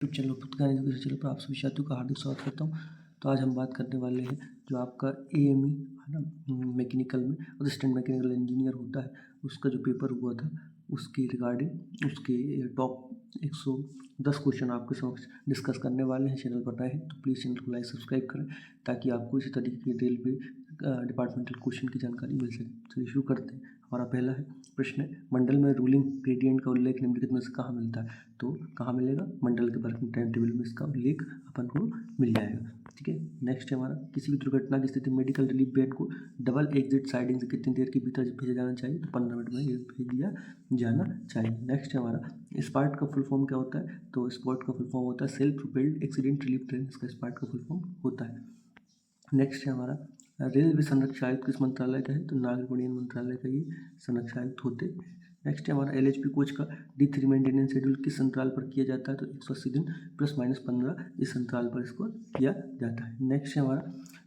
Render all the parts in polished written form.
YouTube channel पुस्तकालय education channel पर आप सभी छात्रों का हार्दिक स्वागत करता हूँ। तो आज हम बात करने वाले हैं जो आपका AME है ना, मैकेनिकल में असिस्टेंट मैकेनिकल इंजीनियर होता है, उसका जो पेपर हुआ था उसके रिगार्डिंग उसके टॉप 110 क्वेश्चन आपके समक्ष डिस्कस करने वाले हैं। चैनल पर नए हैं तो प्लीज़ चैनल को लाइक सब्सक्राइब करें ताकि आपको इसी तरीके के रेलवे डिपार्टमेंटल क्वेश्चन की जानकारी मिल सके। चलिए शुरू करते हैं। हमारा पहला है प्रश्न है, मंडल में रूलिंग ग्रेडियंट का उल्लेख निम्नलिखित में से कहाँ मिलता है? तो कहाँ मिलेगा? मंडल के वर्किंग टाइम टेबल में इसका उल्लेख अपन को मिल जाएगा। ठीक है, नेक्स्ट है हमारा, किसी भी दुर्घटना की स्थिति में मेडिकल रिलीफ वैन को डबल एग्जिट साइडिंग से कितनी देर के भीतर भेजा जाना चाहिए? तो 15 मिनट में ये भेज दिया जाना चाहिए। नेक्स्ट है हमारा, स्पार्ट का फुल फॉर्म क्या होता है? तो स्पॉट का फुल फॉर्म होता है self propelled accident relief train, इसका स्पार्ट का फुल फॉर्म होता है। नेक्स्ट है हमारा, रेलवे संरक्षण आयुक्त किस मंत्रालय का है? तो नागरिक उड्डयन मंत्रालय का ये संरक्षण आयुक्त होते हैं। नेक्स्ट है हमारा, LHP कोच का D3 मेंटेनेंस शेड्यूल किस अंतराल पर किया जाता है? तो 180 दिन ±15 इस अंतराल पर इसको किया जाता है। नेक्स्ट है हमारा,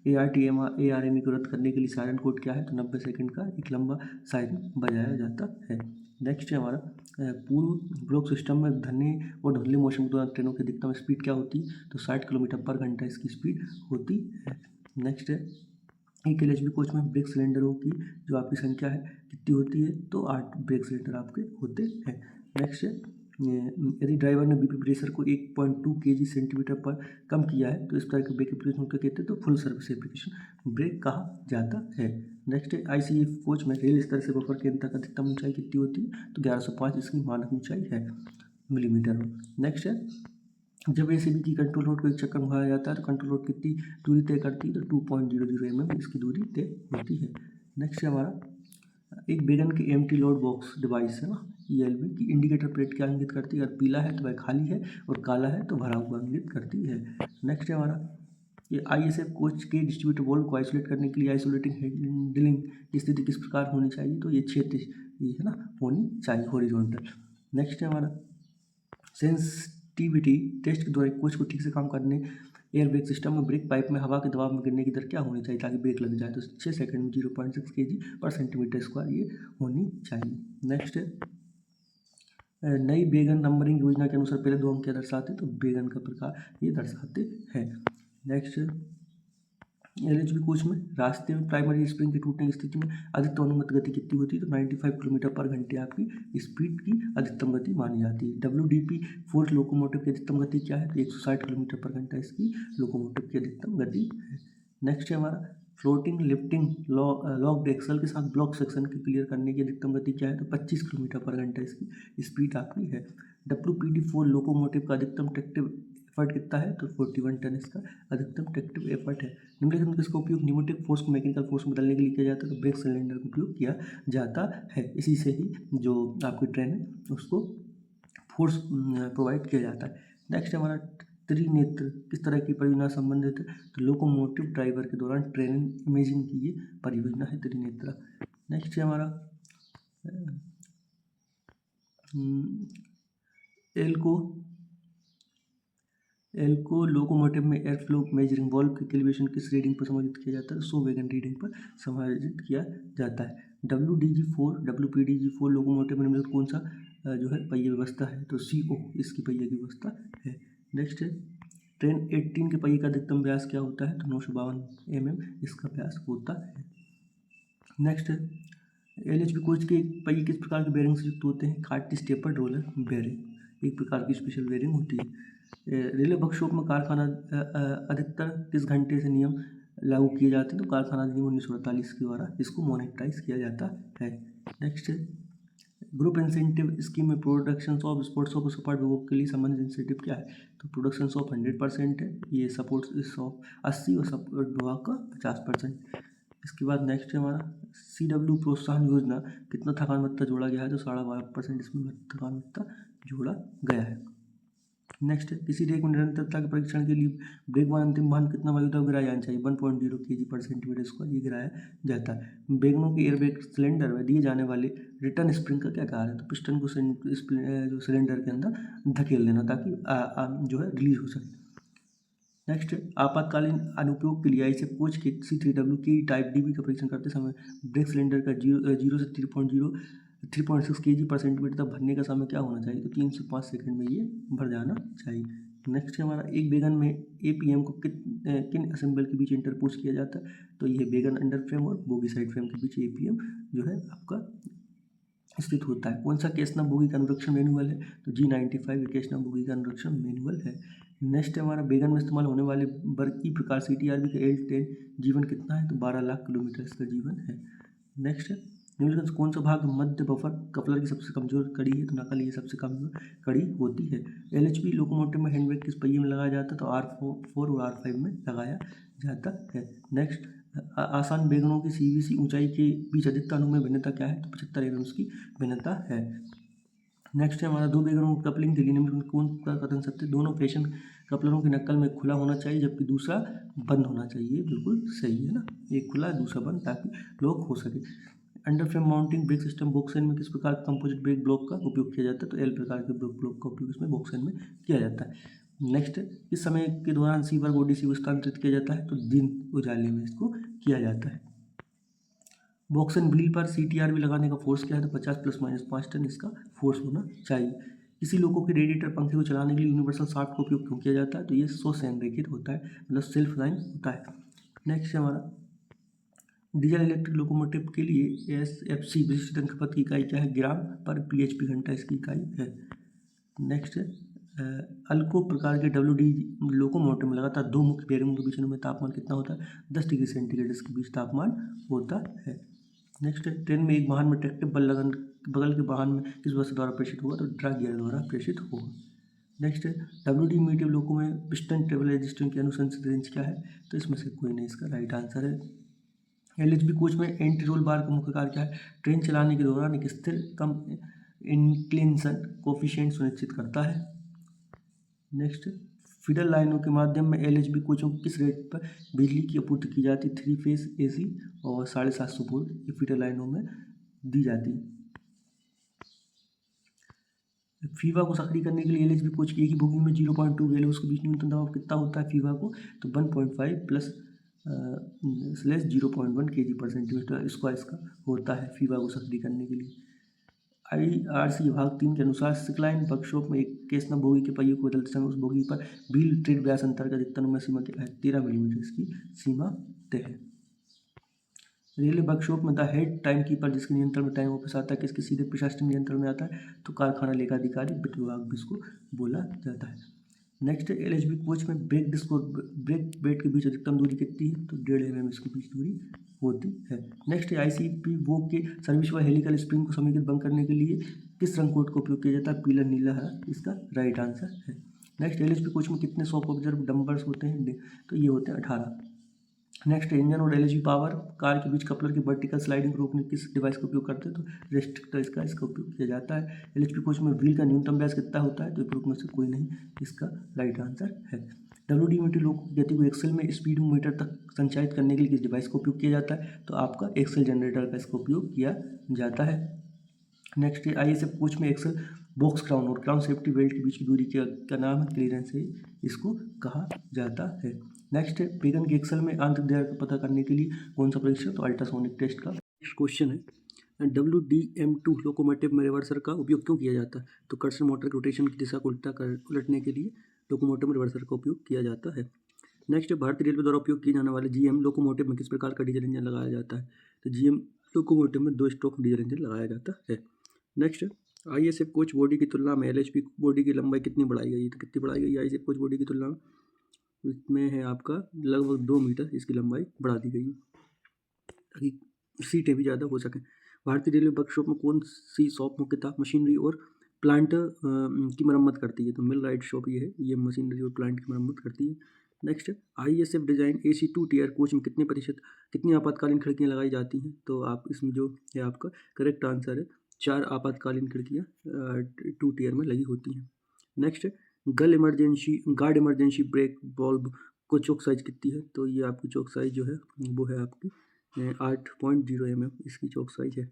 ARME को रद्द करने के लिए सायरन कोड क्या है? तो 90 सेकंड का एक लंबा सायरन बजाया जाता है। नेक्स्ट है हमारा, पूर्व ब्लॉक सिस्टम में घने और धुंधले मौसम के दौरान ट्रेनों की अधिकतम स्पीड क्या होती है? तो 60 किलोमीटर पर घंटा इसकी स्पीड होती है। नेक्स्ट है, एक LHP कोच में ब्रेक सिलेंडरों की जो आपकी संख्या है कितनी होती है? तो 8 ब्रेक सिलेंडर आपके होते हैं। नेक्स्ट है, यदि ड्राइवर ने BP प्रेशर को 1.2 kg सेंटीमीटर पर कम किया है तो इस तरह के ब्रेक एप्लीकेशन को कहते हैं? तो फुल सर्विस एप्लीकेशन ब्रेक कहा जाता है। नेक्स्ट है, ICF कोच में रेल स्तर से बफर के अंतर का अधिकतम ऊंचाई कितनी होती है? तो 1105 इसकी मानक ऊंचाई है मिलीमीटर में। नेक्स्ट है, जब ACB की कंट्रोल रोड को एक चक्कर घुमाया जाता है तो कंट्रोल रोड कितनी दूरी तय करती है? तो 2.00 mm इसकी दूरी तय होती है। नेक्स्ट है हमारा, एक वैगन के एम्प्टी लोड बॉक्स डिवाइस है ना, ELB की इंडिकेटर प्लेट क्या इंगित करती है? अगर पीला है तो वह खाली है और काला है तो भरा हुआ इंगित करती है। नेक्स्ट है हमारा, ये ISF कोच के डिस्ट्रीब्यूटर वॉल्व को आइसोलेट करने के लिए आइसोलेटिंग हैंडलिंग की स्थिति किस प्रकार होनी चाहिए? तो ये क्षेत्र ये है ना होनी चाहिए, हॉरिजॉन्टल। नेक्स्ट है हमारा, सेंसिटिविटी टेस्ट के द्वारा कोच को ठीक से काम करने एयर ब्रेक सिस्टम में ब्रेक पाइप में हवा के दबाव में गिरने की दर क्या होनी चाहिए ताकि ब्रेक लग जाए? तो 6 सेकंड में 0.6 kg/cm² ये होनी चाहिए। नेक्स्ट है, नई वैगन नंबरिंग योजना के अनुसार पहले 2 अंक क्या दर्शाते हैं? तो वैगन का प्रकार ये दर्शाते हैं। नेक्स्ट, LHP कोच में रास्ते में प्राइमरी स्प्रिंग के टूटने की स्थिति में अधिकतम अनुमत गति कितनी होती है? तो 95 किलोमीटर पर घंटे आपकी स्पीड की अधिकतम गति मानी जाती है। WDP4 लोकोमोटिव की अधिकतम गति क्या है? तो 160 किलोमीटर पर घंटा इसकी लोकोमोटिव की अधिकतम गति है। नेक्स्ट है हमारा, फ्लोटिंग लिफ्टिंग लॉक्ड एक्सल के साथ ब्लॉक सेक्शन के क्लियर करने की अधिकतम गति क्या है? तो 25 किलोमीटर पर घंटा इसकी स्पीड आपकी है। WPD4 लोकोमोटिव का अधिकतम ट्रैक्टिव एफर्ट कितना है? तो 41 टन इसका अधिकतम ट्रैक्टिव एफर्ट है। निम्नलिखित में किसका उपयोग न्यूमेटिक फोर्स को मैकेनिकल फोर्स में बदलने के लिए किया जाता है? तो ब्रेक सिलेंडर का उपयोग किया जाता है। इसी से ही जो आपकी ट्रेन है उसको फोर्स प्रोवाइड किया जाता है। नेक्स्ट हमारा, त्रिनेत्र किस तरह की परियोजना संबंधित है? तो लोकोमोटिव ड्राइवर के दौरान ट्रेन इमेजिंग की ये परियोजना है त्रिनेत्र। नेक्स्ट है हमारा, एल्को लोकोमोटिव में एयर फ्लो मेजरिंग वॉल्व की कैलिब्रेशन किस रीडिंग पर समायोजित किया जाता है? 100 वैगन रीडिंग पर समायोजित किया जाता है। WPDG4 लोकोमोटिव में निम्नलिखित कौन सा जो है पहिया व्यवस्था है? तो CO इसकी पहिया की व्यवस्था है। नेक्स्ट है, ट्रेन 18 के पहिए का अधिकतम व्यास क्या होता है? तो 952 mm इसका व्यास होता है। नेक्स्ट है, LHP कोच के पहिए किस प्रकार के बेरिंग से युक्त होते हैं? कार्टिस टेपर्ड रोलर बेरिंग एक प्रकार की स्पेशल बेरिंग होती है। रेलवे वर्कशॉप में कारखाना अधिकतर किस घंटे से नियम लागू किए जाते हैं? तो कारखाना नियम 1948 के द्वारा इसको मोनेटाइज किया जाता है। नेक्स्ट है, ग्रुप इंसेंटिव स्कीम में production of sports of support विभाग के लिए संबंधित इंसेंटिव क्या है? तो प्रोडक्शन ऑफ 100% है, ये सपोर्ट्स ऑफ 80 और सपोर्ट विभाग का 50%। इसके बाद नेक्स्ट है हमारा, CW प्रोत्साहन योजना कितना थकान भत्ता जोड़ा गया है? तो 12.5% इसमें थकान भत्ता जोड़ा गया है। नेक्स्ट है, किसी रेक में निरंतरता के परीक्षण के लिए ब्रेक वन अंतिम भाग कितना वायु दाब गिराया जाना चाहिए? 1.0 kg/cm² ये गिराया जाता है। वैगनों के एयर ब्रेक सिलेंडर में दिए जाने वाले रिटर्न स्प्रिंग का क्या कार्य है? तो पिस्टन को जो सिलेंडर के अंदर धकेल देना ताकि जो है रिलीज हो सके। नेक्स्ट, आपातकालीन अनुप्रयोग के लिए ISF कोच के C3W की टाइप DB का परीक्षण करते समय ब्रेक सिलेंडर का 0 से 3.6 kg/cm तक भरने का समय क्या होना चाहिए? तो 3 से 5 सेकंड में ये भर जाना चाहिए। नेक्स्ट है हमारा एक बेगन में APM को किन असेंबल के बीच इंटरपोज किया जाता है, तो ये बेगन अंडर फ्रेम और बोगी साइड फ्रेम के बीच APM जो है आपका स्थित होता है। कौन सा केसना बोगी का अनुरक्षण मैनुअल है, तो G95 केसना बोगी का अनुरक्षण मैनुअल है। नेक्स्ट है हमारा बेगन में इस्तेमाल होने वाले बर्की प्रकार CTRB का L10 जीवन कितना है, तो 12 लाख किलोमीटर इसका जीवन है। नेक्स्ट है निम्नलिखित में कौन सा भाग मध्य बफर कपलर की सबसे कमजोर कड़ी है, तो नकल ये सबसे कमजोर कड़ी होती है। LHP लोकोमोटिव में हैंडब्रेक किस पहिए में लगाया जाता है, तो R4 और R5 में लगाया जाता है। नेक्स्ट आसान बेगनों की CVC ऊंचाई के बीच अधिकतम अनुमेय भिन्नता क्या है, तो 75 mm की भिन्नता है। नेक्स्ट है हमारा दो बेगनों की कपलिंग के लिए निम्नलिखित कौन का कथन सत्य, दोनों फैशन कपलरों की नकल में खुला होना चाहिए जबकि दूसरा बंद होना चाहिए, बिल्कुल सही है ना, एक खुला दूसरा बंद ताकि लॉक हो सके। Under frame mounting brake system बॉक्सेन में किस प्रकार का कंपोजिट ब्रेक ब्लॉक का उपयोग किया जाता है, तो L प्रकार के ब्रेक ब्लॉक का उपयोग इसमें बॉक्सेन में किया जाता है। नेक्स्ट इस समय के दौरान सीवर बॉडी से स्थानांतरित किया जाता है, तो दिन उजाले में इसको किया जाता है। बॉक्सेन व्हील पर CTRB लगाने का फोर्स क्या है, तो 50 ± 5 टन इसका फोर्स होना चाहिए। किसी लोगों के रेडिएटर पंखे को चलाने के लिए यूनिवर्सल शाफ्ट का उपयोग क्यों किया जाता है, तो ये स्वसंरेखित होता है, मतलब सेल्फ लाइन होता है। नेक्स्ट है हमारा डीजल इलेक्ट्रिक लोकोमोटिव के लिए SFC विशिष्ट ईंधन खपत की इकाई क्या है, ग्राम पर PHP घंटा इसकी इकाई है। नेक्स्ट अल्को प्रकार के WD लोकोमोटिव में लगातार दो मुख्य बेयरिंगों के बीच में तापमान कितना होता है, 10 डिग्री सेंटीग्रेड इसके बीच तापमान होता है। नेक्स्ट ट्रेन में एक वाहन में ट्रैक्टिव बल लगन बगल के वाहन में किस वस्तु द्वारा प्रेषित होगा, तो ड्रैग गियर द्वारा प्रेषित होगा। नेक्स्ट WD मीडियम लोको में पिस्टन ट्रेवल रेजिस्टेंस की अनुशंसित रेंज क्या है, तो इसमें से कोई नहीं इसका राइट आंसर है। LHB कोच में एंटी रोल बार का मुख्य कार्य क्या है, ट्रेन चलाने के दौरान एक स्थिर कम इंक्लिनेशन कोफिशिएंट सुनिश्चित करता है। नेक्स्ट फीडर लाइनों के माध्यम में LHB कोचों को किस रेट पर बिजली की आपूर्ति की जाती है, 3 फेज AC और 750 वोल्ट ये फीडर लाइनों में दी जाती है। फीवा को सक्रिय करने के लिए LHB कोच की एक ही बोगी में 0.2 वैल्यू उसके बीच न्यूनतम दबाव कितना होता है फीवा को, तो 1.5 प्लस स्लैश 0.1 kg/cm स्क्वायर इसका होता है फीवा को सक्रिय करने के लिए। IRC विभाग 3 के अनुसार सिकलाइन वर्कशॉप में एक केसना बोगी के पहिए को बदलते समय उस बोगी पर व्हील ट्रेड व्यास अंतर का अधिकतम अनुमेय सीमा क्या है, 13 मिलीमीटर इसकी सीमा तय है। रेलवे वर्कशॉप में द हेड टाइम कीपर जिसके नियंत्रण में टाइम ऑफिस आता है किसके सीधे प्रशासनिक नियंत्रण में आता है, तो कारखाना लेखाधिकारी वित्त विभाग भी इसको बोला जाता है। नेक्स्ट LHB कोच में ब्रेक डिस्क और ब्रेक बेड के बीच अधिकतम दूरी कितनी है, तो 1.5 mm इसके बीच दूरी होती है। नेक्स्ट ICP वो के सर्विस व हेलिकल स्प्रिंग को समेकित बंद करने के लिए किस रंग कोड का उपयोग किया जाता है, पीला नीला हरा इसका राइट आंसर है। नेक्स्ट LHB कोच में कितने शॉक ऑब्जर्व डंबर्स होते हैं, तो ये होते हैं 18। नेक्स्ट इंजन और LHB पावर कार के बीच कपलर की वर्टिकल स्लाइडिंग को रोकने किस डिवाइस का उपयोग करते हैं, तो रेस्ट्रिक्टर इसका उपयोग किया जाता है। LHB कोच में व्हील का न्यूनतम व्यास कितना होता है, तो उपयोग में से कोई नहीं इसका राइट आंसर है। WD मीटर लोको की गति को एक्सेल में स्पीड मीटर तक संचालित करने के लिए किस डिवाइस का उपयोग किया जाता है, तो आपका एक्सेल जनरेटर का इसका उपयोग किया जाता है। नेक्स्ट ISF कोच में एक्सेल बॉक्स क्राउन और क्राउन सेफ्टी बेल्ट के बीच की दूरी का नाम है क्लियरेंस है, इसको कहा जाता है। नेक्स्ट बेगन के एक्सेल में आंतरिक दर का पता करने के लिए कौन सा परीक्षण, तो अल्ट्रासोनिक टेस्ट का। नेक्स्ट क्वेश्चन है WDM2 लोकोमोटिव में रिवर्सर का उपयोग क्यों किया जाता है, तो कर्सर मोटर के रोटेशन की दिशा को उलटने के लिए लोकोमोटिव में रिवर्सर का उपयोग किया जाता है। नेक्स्ट भारतीय रेलवे द्वारा उपयोग किए जाने वाले GM लोकोमोटिव में किस प्रकार का डीजल इंजन लगाया जाता है, तो GM लोकोमोटिव में 2 स्ट्रोक डीजल इंजन लगाया जाता है। नेक्स्ट ISF कोच बॉडी की तुलना में LHB बॉडी की लंबाई कितनी बढ़ाई गई, तो कितनी बढ़ाई गई ISF कोच बॉडी की तुलना में, इसमें है आपका लगभग 2 मीटर इसकी लंबाई बढ़ा दी गई है ताकि सीटें भी ज़्यादा हो सकें। भारतीय रेलवे वर्कशॉप में कौन सी शॉप मुख्यतः मशीनरी और प्लांट की मरम्मत करती है, तो मिल राइट शॉप ये है, ये मशीनरी और प्लांट की मरम्मत करती है। Next ISF design AC2 tier coach में कितनी आपातकालीन खिड़कियाँ लगाई जाती हैं, तो आप इसमें जो है आपका करेक्ट आंसर है 4 आपातकालीन खिड़कियाँ 2 टियर में लगी होती हैं। Next guard emergency brake bulb को चौक साइज कितनी है, तो ये आपकी चौक साइज जो है वो है आपकी 8.0 mm इसकी चौक साइज है।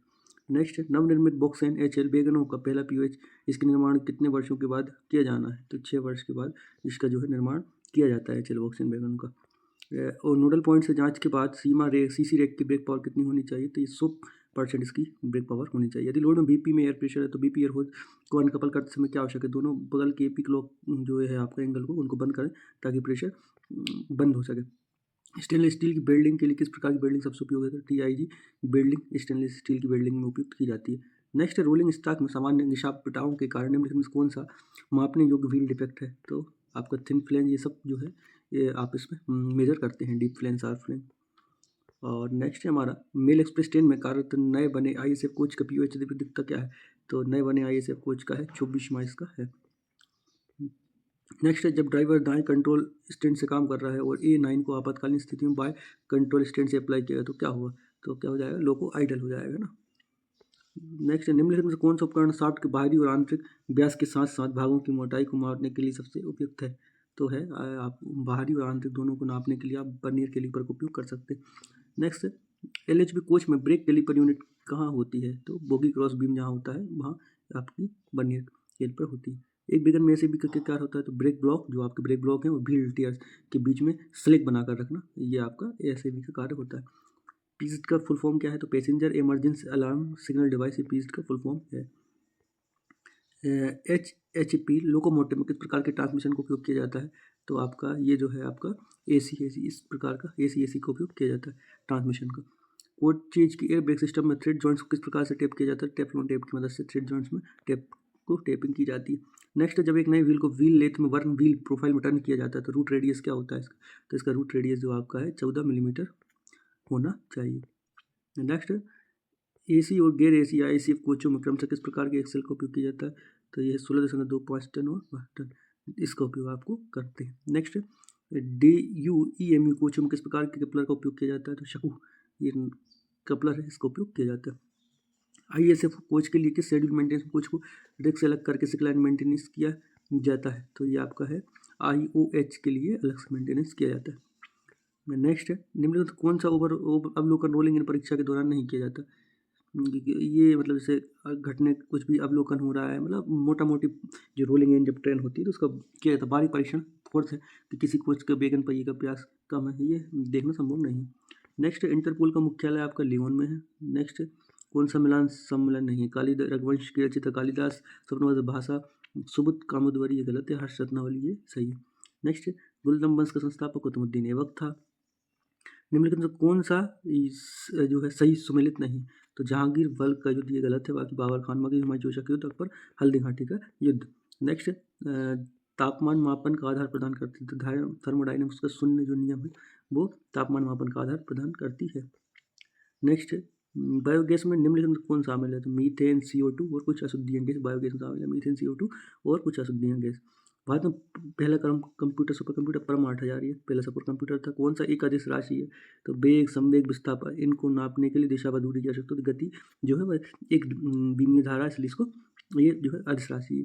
नेक्स्ट नवनिर्मित बॉक्सेन HL बेगनों का पहला POH इसके निर्माण कितने वर्षों के बाद किया जाना है, तो 6 वर्ष के बाद इसका जो है निर्माण किया जाता है HL बॉक्सेन बेगन का। और नोडल पॉइंट से जांच के बाद CC रैक की ब्रेक पावर कितनी होनी चाहिए, तो ये % इसकी ब्रेक पावर होनी चाहिए। यदि लोड में BP में एयर प्रेशर है तो BP एयर होल को अनकपल करते समय क्या आवश्यक है, दोनों बगल के AP क्लॉक जो है आपका एंगल को उनको बंद करें ताकि प्रेशर बंद हो सके। स्टेनलेस स्टील की वेल्डिंग के लिए किस प्रकार की वेल्डिंग सबसे उपयोगी है, तो TIG वेल्डिंग स्टेनलेस स्टील की वेल्डिंग में उपयुक्त की जाती है। नेक्स्ट रोलिंग स्टॉक में सामान्य निशानपटाओं के कारण निम्नलिखित में कौन सा मापने योग्य व्हील डिफेक्ट है, तो आपका थिन फ्लेंज ये सब जो है ये आप इसमें मेजर करते हैं, डीप फ्लेंज, शार्प फ्लेंज। और नेक्स्ट है हमारा मेल एक्सप्रेस ट्रेन में कार्यरत नए बने ISF कोच का POH दिखता क्या है, तो नए बने ISF कोच का है 24 माइल्स का है। नेक्स्ट है जब ड्राइवर दाएं कंट्रोल स्टैंड से काम कर रहा है और A9 को आपातकालीन स्थिति में बाएं कंट्रोल स्टैंड से अप्लाई किया तो क्या हुआ, तो क्या हो जाएगा, लोको आइडल हो जाएगा ना। नेक्स्ट है निम्नलिखित में से कौन सा उपकरण शाफ्ट के बाहरी और आंतरिक व्यास के साथ साथ भागों की मोटाई को मापने के लिए सबसे उपयुक्त है, तो है आप बाहरी और आंतरिक दोनों को नापने के लिए आप बर्नियर कैलिपर का उपयोग कर सकते हैं। नेक्स्ट है LHB कोच में ब्रेक कैलिपर यूनिट कहाँ होती है, तो बोगी क्रॉस बीम जहाँ होता है वहाँ आपकी बर्नियर कैलिपर होती है। एक बिगन में ऐसे भी करके क्या होता है, तो ब्रेक ब्लॉक, जो आपके ब्रेक ब्लॉक है वो व्हील टियर्स के बीच में स्लिक बनाकर रखना, ये आपका ASAB का कार्य होता है। PIST का फुल फॉर्म क्या है, तो passenger emergency alarm signal device, ये PIST का फुल फॉर्म है। HHP लोकोमोटिव में किस प्रकार के ट्रांसमिशन का उपयोग किया जाता है, तो आपका ये जो है आपका AC इस प्रकार का AC का उपयोग किया जाता है ट्रांसमिशन का। कोच चीज की एयर ब्रेक सिस्टम में थ्रेड जॉइंट्स को किस प्रकार से टेप किया जाता है, टेफ्लॉन टेप की मदद से थ्रेड जॉइंट्स में टेपिंग की जाती है। नेक्स्ट जब एक नए व्हील को व्हील लेथ में वर्न व्हील प्रोफाइल में टर्न किया जाता है तो रूट रेडियस क्या होता है इसका, तो इसका रूट रेडियस जो आपका है 14 मिलीमीटर होना चाहिए। नेक्स्ट AC और गैर AC ISF कोचों में क्रमशः किस प्रकार के एक्सेल का उपयोग किया जाता है, तो यह 16.25 टन और 12 टन, इसका उपयोग आपको करते हैं। नेक्स्ट DUEMU कोचों में किस प्रकार के कपलर का उपयोग किया जाता है, तो शकू ये कपलर है, इसका उपयोग किया जाता है। ISF कोच के लिए किस शेड्यूल मेंटेनेंस कोच को रेक से अलग करके सिकलाइन मेंटेनेंस किया जाता है, तो ये आपका है IOH के लिए अलग से मेंटेनेंस किया जाता है। नेक्स्ट है निम्नलिखित कौन सा अवलोकन रोलिंग इन परीक्षा के दौरान नहीं किया जाता, ये मतलब जैसे घटने कुछ भी अवलोकन हो रहा है, मतलब मोटा मोटी जो रोलिंग इन जब ट्रेन होती है तो उसका किया जाता है। बारीक परीक्षण फोर्थ है कि किसी कोच के बेगन पहिए का प्रयास कम है, ये देखना संभव नहीं। नेक्स्ट इंटरपोल का मुख्यालय आपका लियोन में है। नेक्स्ट कौन सा मिलान सम्मेलन नहीं है, कालिदास रघुवंश की रचित कालिदास स्वप्नवत भाषा सुबुत कामोदवरी, ये गलत है, हर्ष रत्नावली ये सही है। नेक्स्ट गुलदम वंश का संस्थापक कुतुबुद्दीन ऐबक था। निम्नलिखित में कौन सा जो है सही सुमेलित नहीं, तो जहांगीर बल्क का युद्ध ये गलत है, बाकी बाबर खान मगही हुमायूं जोशा का युद्ध, अकबर हल्दी घाटी का युद्ध। नेक्स्ट तापमान मापन का आधार प्रदान करती है, तो थर्मोडायनेमिक्स का शून्य जो नियम है वो तापमान मापन का आधार प्रदान करती है। नेक्स्ट बायोगैस में निम्नलिखित में कौन शामिल है, तो मीथेन, CO2 और कुछ अशुद्धियाँ गैस बायोगैस में शामिल है, मीथेन, CO2 और कुछ अशुद्धियाँ गैस। भारत में पहला कंप्यूटर सुपर कंप्यूटर परम 8000 ये पहला सुपर कंप्यूटर था। कौन सा एक अदिश राशि है, तो वेग, संवेग, विस्थापन, इनको नापने के लिए दिशा व दूरी की आवश्यकता होती है। गति जो है वह एक बीमीय धारा, इसलिए इसको ये जो है अदिश राशि है।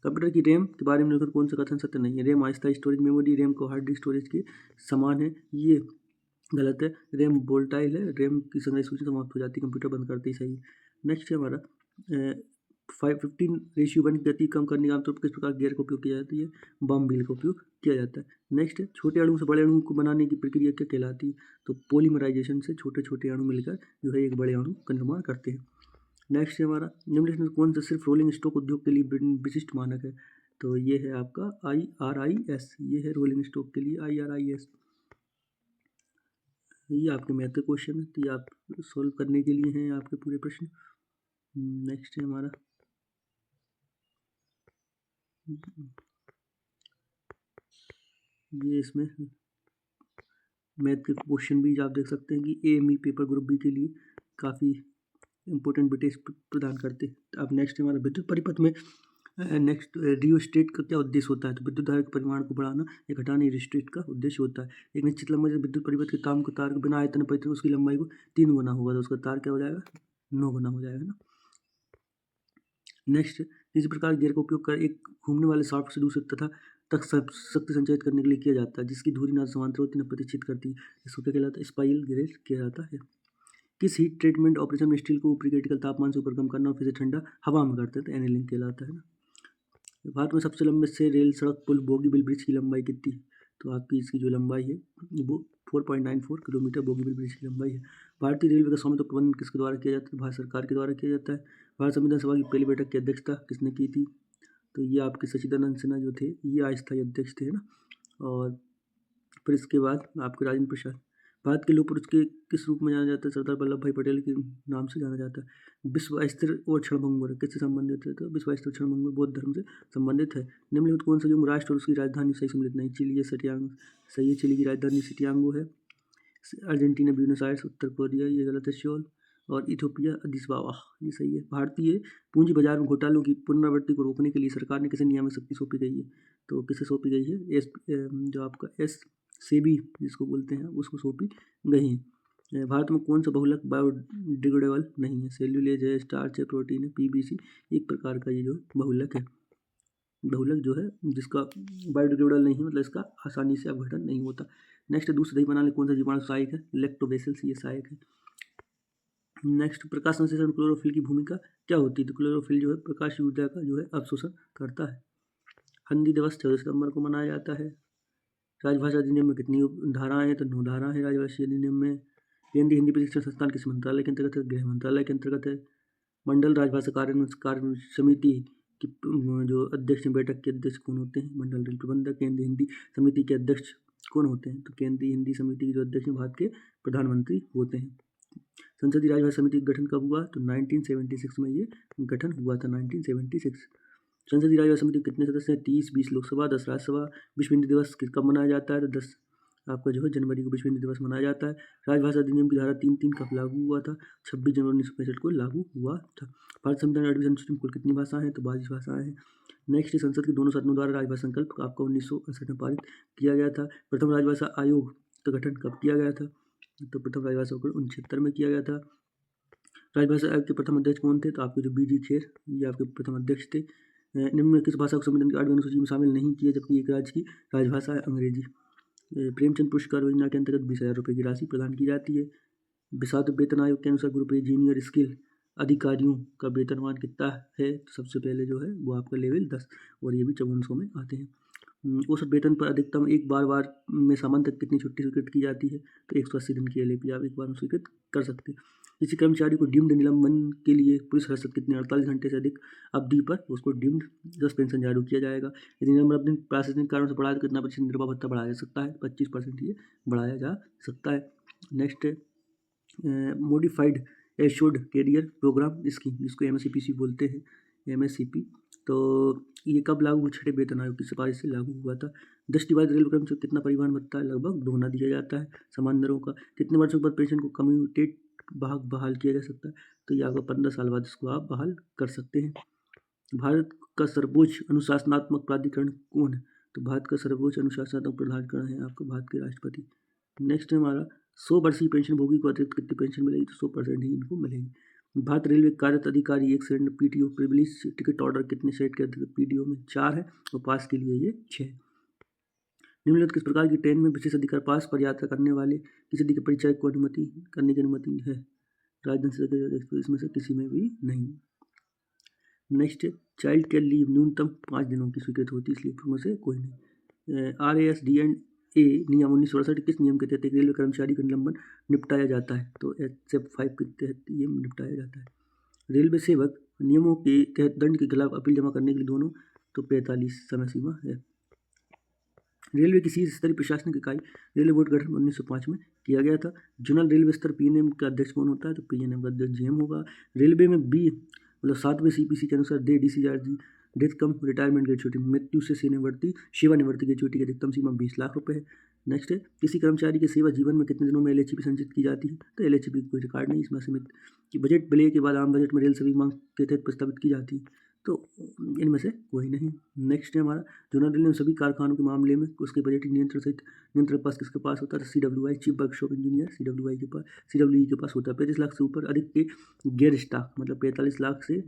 कंप्यूटर की रैम के बारे में निम्नलिखित कौन सा कथन सत्य नहीं है, रैम अस्थायी स्टोरेज मेमोरी, रैम को हार्ड डिस्क स्टोरेज के समान है, ये गलत है। रैम वोल्टाइल है, रैम की संग्रह सूची समाप्त हो जाती है, कंप्यूटर बंद करते ही सही। नेक्स्ट है हमारा 15:1 की गति कम करने का आमतौर पर किस प्रकार गियर का उपयोग किया जाता है, बम व्हील का उपयोग किया जाता है। नेक्स्ट छोटे अणु से बड़े अणु को बनाने की प्रक्रिया क्या कहलाती है, तो पॉलीमराइजेशन से छोटे छोटे अणु मिलकर जो है एक बड़े अणु का निर्माण करते हैं। नेक्स्ट है हमारा निम्नलिखित में कौन सा सिर्फ रोलिंग स्टॉक उद्योग के लिए विशिष्ट मानक है, तो ये है आपका IRIS, ये है रोलिंग स्टॉक के लिए IRIS। ये आपके मैथ के क्वेश्चन है, तो ये आप सॉल्व करने के लिए हैं आपके पूरे प्रश्न। नेक्स्ट है हमारा ये इसमें मैथ के क्वेश्चन भी आप देख सकते हैं कि AME पेपर ग्रुप B के लिए काफ़ी इंपॉर्टेंट बिटेज प्रदान करते हैं। अब नेक्स्ट हमारा विद्युत परिपथ में नेक्स्ट रियोस्टेट का क्या उद्देश्य होता है, तो विद्युत धारा के परिमाण को बढ़ाना या घटाना रियोस्टेट का उद्देश्य होता है। एक निश्चित लंबाई से विद्युत परिपथ के तार को बिना आयतन परिवर्तन उसकी लंबाई को 3 गुना होगा, तो उसका तार क्या हो जाएगा, 9 गुना हो जाएगा ना। नेक्स्ट इसी प्रकार गियर का उपयोग कर एक घूमने वाले शाफ्ट से दूसरे तथा तक शक्ति संचयित करने के लिए किया जाता है, जिसकी धुरी ना समांतर होती न प्रतिच्छेद करती है, इसको क्या कहलाता है, स्पाइरल गियर किया जाता है। किस हीट ट्रीटमेंट ऑपरेशन में स्टील को ऊपरी क्रिटिकल तापमान से ऊपर कम करना और फिर से ठंडा हवा में करते हैं, तो एनीलिंग कहलाता है ना। भारत में सबसे लंबे से रेल सड़क पुल बोगीबिल ब्रिज की लंबाई कितनी है? तो आपकी इसकी जो लंबाई है वो 4.94 किलोमीटर बोगीबिल ब्रिज की लंबाई है। भारतीय रेलवे का स्वामित्व प्रबंधन किसके द्वारा किया जाता है? भारत सरकार के द्वारा किया जाता है। भारत संविधान सभा की पहली बैठक की अध्यक्षता किसने की थी? तो ये आपके सच्चिदानंद सिन्हा जो थे, ये अस्थायी अध्यक्ष थे ना। और फिर इसके बाद आपके राजेंद्र प्रसाद। भारत के लौह पुरुष के किस रूप में जाना जाता है? सरदार वल्लभ भाई पटेल के नाम से जाना जाता है। विश्व स्थिर और क्षणभंगुर किससे संबंधित है? तो विश्व स्थिर क्षणभंगुर बौद्ध धर्म से संबंधित है। निम्नलिखित कौन सा जो राष्ट्र और उसकी राजधानी सही सम्मिलित नहीं? चिली है सटियांग, सही है, चिली की राजधानी सटियांगो है। अर्जेंटीना ब्यूनस आयर्स, उत्तर कोरिया ये गलत है, सियोल। और इथोपिया अदिस अबाबा ये सही है। भारतीय पूंजी बाजार में घोटालों की पुनरावृत्ति को रोकने के लिए सरकार ने किसे नियामक शक्ति सौंपी गई है? तो किसे सौंपी गई है? जो आपका सेबी जिसको बोलते हैं उसको सौंपी गई है। भारत में कौन सा बहुलक बायोडिग्रेडेबल नहीं है? सेल्यूलेज है, स्टार्च है, प्रोटीन है, पीबीसी एक प्रकार का ये जो बहुलक है, बहुलक जो है जिसका बायोडिग्रेडेबल नहीं है, मतलब इसका आसानी से अपघटन नहीं होता। नेक्स्ट, दूध दही बनाने कौन सा जीवाणु सहायक है? लैक्टोबैसिलस ये सहायक है। नेक्स्ट, प्रकाश संश्लेषण क्लोरोफिल की भूमिका क्या होती है? तो क्लोरोफिल जो है प्रकाश ऊर्जा का जो है अवशोषण करता है। हिंदी दिवस 14 सितंबर को मनाया जाता है। राजभाषा अधिनियम में कितनी धाराएं हैं? तो 9 धाराएं हैं राजभाषा अधिनियम में। केंद्रीय हिंदी प्रशिक्षण संस्थान किस मंत्रालय के अंतर्गत है? गृह मंत्रालय के अंतर्गत है। मंडल राजभाषा कार्य समिति की जो अध्यक्ष बैठक के अध्यक्ष कौन होते हैं? मंडल रेल प्रबंधक। केंद्रीय हिंदी समिति के अध्यक्ष कौन होते हैं? तो केंद्रीय हिंदी समिति के जो अध्यक्ष हैं भारत के प्रधानमंत्री होते हैं। संसदीय राजभाषा समिति का गठन कब हुआ? तो 1976 में ये गठन हुआ था, 1976। संसदीय राजभाषा समिति के कितने सदस्य हैं? 30, 20 लोकसभा, 10 राज्यसभा। विश्व हिंदी दिवस कब मनाया जाता है? तो 10 आपका जो है जनवरी को विश्व हिंदी दिवस मनाया जाता है। राजभाषा अधिनियम की धारा 3(3) कब लागू हुआ था? 26 जनवरी 1965 को लागू हुआ था। भारत संविधान 8वीं अनुसूची में कुल कितनी भाषाएं हैं? तो 22 भाषाएं हैं। नेक्स्ट, संसद के दोनों सदनों द्वारा राजभाषा संकल्प आपका 1968 में पारित किया गया था। प्रथम राजभाषा आयोग का गठन कब किया गया था? तो प्रथम राजभाषा 1969 में किया गया था। राजभाषा आयोग के प्रथम अध्यक्ष कौन थे? तो आपके जो BG खेर ये आपके प्रथम अध्यक्ष थे। निम्न में किस भाषा को संविधान की 8वीं अनुसूची में शामिल नहीं किया जबकि एक राज्य की राजभाषा है अंग्रेजी? प्रेमचंद पुरस्कार योजना के अंतर्गत 20,000 रुपये की राशि प्रदान की जाती है। विषाद वेतन आयोग के अनुसार ग्रुप ए जूनियर स्किल अधिकारियों का वेतनमान कितना है? तो सबसे पहले जो है वो आपका लेवल 10 और ये भी 5400 में आते हैं। औसत वेतन पर अधिकतम एक बार में सामान्य तक कितनी छुट्टी स्वीकृत की जाती है? तो 180 दिन की LAP आप एक बार में स्वीकृत कर सकते हैं। किसी कर्मचारी को डीम्ड निलंबन के लिए पुलिस हिरासत कितने 48 घंटे से अधिक अवधि पर उसको डीम्ड सस्पेंशन जारी किया जाएगा। यदि निलंबन अपने प्रशासनिक कारणों से बढ़ा तो कितना % निर्वाह भत्ता बढ़ाया जा सकता है? 25% ये बढ़ाया जा सकता है। Next, modified assured career programme scheme जिसको MSCPC बोलते हैं, MSCP, तो ये कब लागू हुआ? 6ठे वेतन आयोग की सिफारिश से लागू हुआ था। दृष्टिबाधित रेल कर्मचारियों को कितना परिवहन भत्ता है? लगभग दोगुना दिया जाता है समान दरों का। कितने वर्षों के बाद पेंशन को कम्यूटेट बहाल किया जा सकता है? तो ये आपका 15 साल बाद इसको आप बहाल कर सकते हैं। भारत का सर्वोच्च अनुशासनात्मक प्राधिकरण कौन है? तो भारत का सर्वोच्च अनुशासनात्मक प्राधिकरण है आपका भारत के राष्ट्रपति। नेक्स्ट है हमारा 100 वर्षीय पेंशन भोगी को अतिरिक्त कितनी पेंशन मिलेगी? तो 100% ही इनको मिलेगी। भारत रेलवे कार्यरत अधिकारी एक cylinder PTO privilege ticket order कितने सेट के PTO में 4 है और पास के लिए ये 6। निम्नलिखित किस प्रकार की ट्रेन में विशेष अधिकार पास पर यात्रा करने वाले किसी अधिक परिचय को अनुमति करने की अनुमति है? राजधानी एक्सप्रेस में से किसी में भी नहीं। नेक्स्ट, चाइल्ड केयर लीव न्यूनतम 5 दिनों की स्वीकृत होती है, इसलिए में से कोई नहीं। RASD&A नियम 1968 किस नियम के तहत एक रेलवे कर्मचारी का निलंबन निपटाया जाता है? तो HF 5 के तहत ये निपटाया जाता है। रेलवे सेवक नियमों के तहत दंड के खिलाफ अपील जमा करने के लिए दोनों तो 45 समय सीमा है। रेलवे की शीर्ष स्तरीय प्रशासनिक इकाई रेलवे बोर्ड का गठन 1905 में किया गया था। जोनल रेलवे स्तर PNM का अध्यक्ष कौन होता है? तो PNM का अध्यक्ष GM होगा। रेलवे में B मतलब 7वें CPC के अनुसार DCRG डेथ कम रिटायरमेंट ग्रेचुइटी मृत्यु से सेवानिवृत्ति ग्रेचुइटी की अधिकतम सीमा 20 लाख रुपये है। नेक्स्ट है, किसी कर्मचारी के सेवा जीवन में कितने दिनों में LHP संचित की जाती है? तो LHP कोई रिकॉर्ड नहीं इसमें सीमित। कि बजट विलय के बाद आम बजट में रेल सभी मांग के तहत प्रस्तावित की जाती है? तो इनमें से कोई नहीं। नेक्स्ट है हमारा जोनल रेल में सभी कारखानों के मामले में उसके बजटीय नियंत्रण सहित नियंत्रण पास किसके पास होता है? CWI chief workshop engineer CWI के पास CWE के पास होता है। 35 लाख से ऊपर अधिक के गैर स्टॉक मतलब 45 लाख से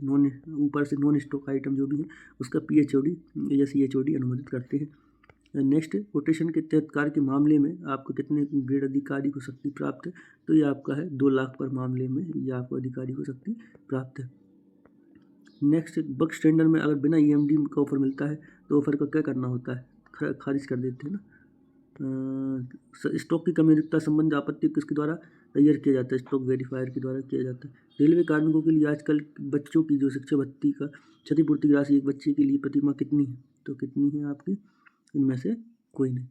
ऊपर से नॉन स्टॉक आइटम जो भी है उसका PHOD या CHOD अनुमोदित करते हैं। नेक्स्ट, कोटेशन के तहत कार्य के मामले में आपको कितने ग्रेड अधिकारी को शक्ति प्राप्त है? तो ये आपका है 2 लाख पर मामले में ये आपको अधिकारी को शक्ति प्राप्त है। नेक्स्ट, बक्स टेंडर में अगर बिना ईएमडी का ऑफर मिलता है तो ऑफर का क्या करना होता है? खारिज कर देते हैं ना। स्टॉक की कमी अधिकता संबंध आपत्ति किसके द्वारा तैयार किया जाता है? स्टॉक वेरीफायर के द्वारा किया जाता है। रेलवे कार्मिकों के लिए आजकल बच्चों की जो शिक्षा भत्ती का क्षतिपूर्ति की राशि एक बच्चे के लिए प्रति माह कितनी है? तो कितनी है आपकी? इनमें से कोई नहीं।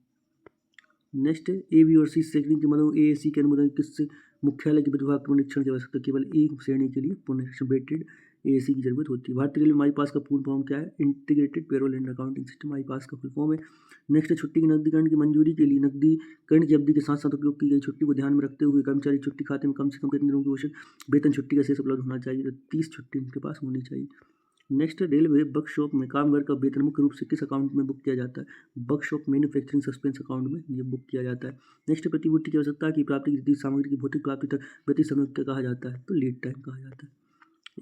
नेक्स्ट है, ए बी और सी श्रेणी के मदों AAC के अनुमोदन किससे मुख्यालय के विभाग के निरीक्षण की आवश्यकता केवल एक श्रेणी के लिए पुनरीक्षण वेटेड AAC की जरूरत होती है। भारतीय रेलवे माईपास का पूर्ण फॉर्म क्या है? Integrated payroll and accounting system माईपास का फुल फॉर्म है। नेक्स्ट, छुट्टी की नकदीकरण की मंजूरी के लिए नकदीकरण की अवधि के साथ साथ उपयोग की गई छुट्टी को ध्यान में रखते हुए कर्मचारी छुट्टी खाते में कम से कम कितने दिनों की आवश्यक वेतन छुट्टी का शेष उपलब्ध होना चाहिए? तो 30 छुट्टी उनके पास होनी चाहिए। नेक्स्ट, रेलवे वर्कशॉप में कामगार का वेतन मुख्य रूप से किस अकाउंट में बुक किया जाता है? वर्कशॉप मैन्युफैक्चरिंग सस्पेंस अकाउंट में ये बुक किया जाता है। नेक्स्ट, प्रतिपूर्ति की आवश्यकता की प्राप्ति की तिथि सामग्री की भौतिक प्राप्ति तक प्रति समय क्या कहा जाता है? तो लीड टाइम कहा जाता है।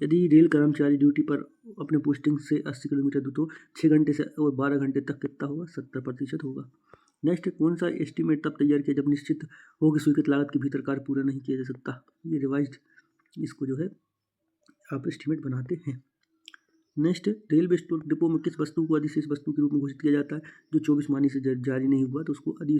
यदि रेल कर्मचारी ड्यूटी पर अपने पोस्टिंग से 80 किलोमीटर दूर तो 6 घंटे से और 12 घंटे तक कितना होगा? 70% होगा। नेक्स्ट, कौन सा एस्टीमेट तब तैयार किया जब निश्चित हो कि स्वीकृत लागत के भीतर कार्य पूरा नहीं किया जा सकता? ये रिवाइज्ड इसको जो है आप एस्टीमेट बनाते हैं। नेक्स्ट, रेलवे स्टोर डिपो में किस वस्तु को अधिशेष वस्तु के रूप में घोषित किया जाता है जो 24 माह से जारी नहीं हुआ तो उसको